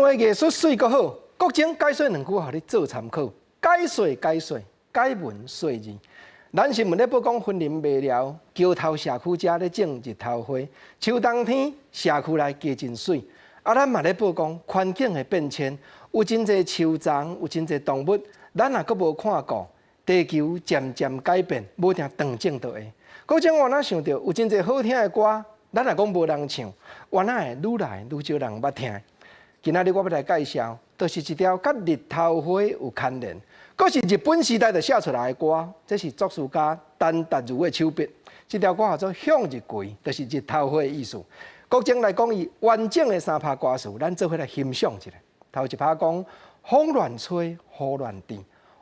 的艺术水阁好，国情解说两句，互你做参考。解说，解文说字。咱新闻咧报讲，森林卖寮桥头社区遮咧种日头花，秋冬天社区内加真水。咱嘛咧报讲环境的变迁，有真侪树丛，有真侪动物，咱若阁无看顾，地球渐渐改变，无定断种倒下。国情我哪想到有真侪好听的歌，咱若讲无人唱，我哪会愈来愈少人捌听。今仔日我要来介绍，就是一条甲日头花有牵连，佫是日本时代就写出来的歌。这是作词家丹达如的手笔。这条歌叫做《向日葵》，就是日头花的意思。国情来讲，伊完整的3拍歌词，咱做伙来欣赏一下。头一拍讲：风乱吹，雨乱滴，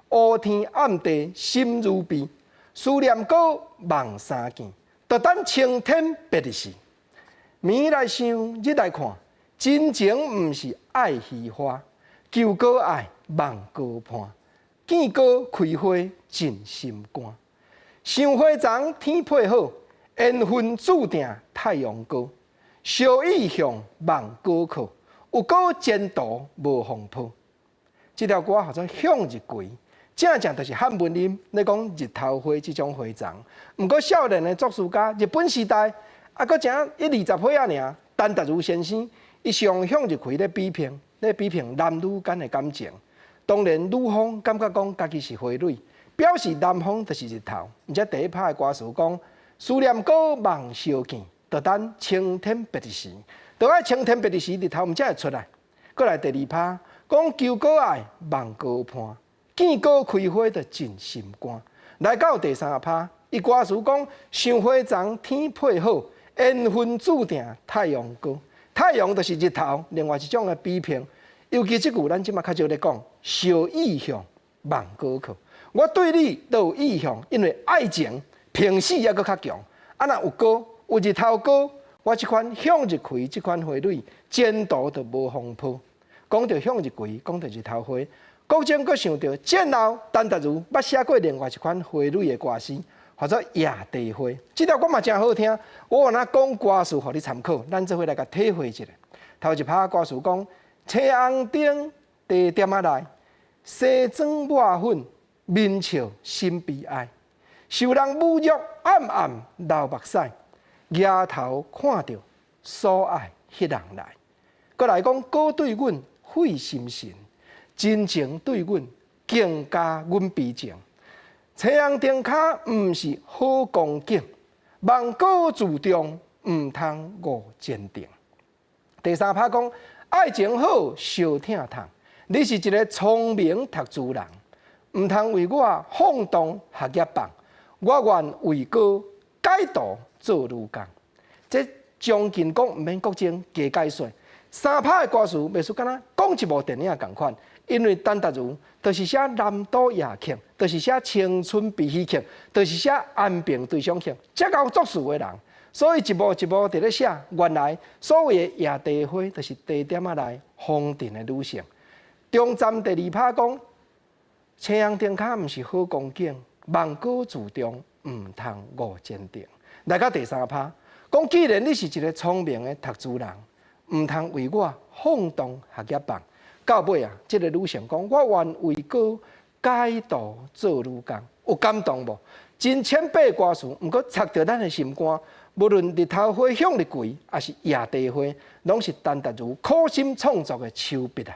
乌天暗地心如悲。思念过梦三更，就等青天白日时。暝来想，日来看。真情毋是爱虚华，求果爱望果盼，见果开花真心肝。想花丛天配好，缘分注定太阳高。小意向望果靠，有果前途无风波。这条歌叫做《向日葵》，正就是汉文音咧讲日头花这种花丛。毋过少年的作词家，日本时代佫正1、20岁仔尔，丹达如先生。伊上向日葵咧比拼男女间的感情。当然，女方感觉讲家己是花蕊，表示男方就是日头。而且第一拍的歌词讲：思念过梦相见，就等青天白日时。就爱青天白日时，日头毋才会出来。过来第二拍讲：求果爱望果盼，见果开花就真心肝。来到第三拍，伊歌词讲：想花丛天配好，缘分注定太阳高。太阳就是日头，另外一种的比拼。尤其这句咱即马较少咧讲，小意向望果靠。我对你都有意向，因为爱情平时还阁较强。若有果，有日头果，我这款向日葵这款花蕊，前途就无风波。讲到向日葵，讲到日头花，国情阁想到战后丹达如捌写过另外一款花蕊的歌词。或者野地花，这条歌嘛真好听。我往那讲歌词，互你参考，咱做伙来甲体会一下。头一拍歌词讲：青红灯地点仔来，西装抹粉，面笑心悲哀。受人侮辱，暗暗流目屎，额头看着所爱迄人来。搁来讲果对阮费心神，真情对阮更加阮悲情。青红灯卡毋是好光景，望果自重毋通误坚定。第三拍讲爱情好小疼痛，你是一个聪明读书人，毋通为我放荡学业棒，我愿为果改道做女工。这将近讲毋免国情加解说，三拍的歌词袂输敢若讲一部电影共款。因为丹达如就是写南岛夜曲，就是写青春悲喜剧，就是写安平对象剧，遮够作词的人，所以一步一步伫咧写。原来所谓的野地花，就是地点仔来风尘的女性。中站第二拍讲，青红灯卡毋是好光景，望果自重毋通误坚定。来到第三拍讲，既然你是一个聪明的读书人，毋通为我放荡学业棒。到尾啊，这个女性讲：我愿为果改道做女工，有感动无？真浅白的歌词，毋过插着咱的心肝。无论日头花、向日葵，还是野地花，拢是丹达如苦心创作的手笔啊。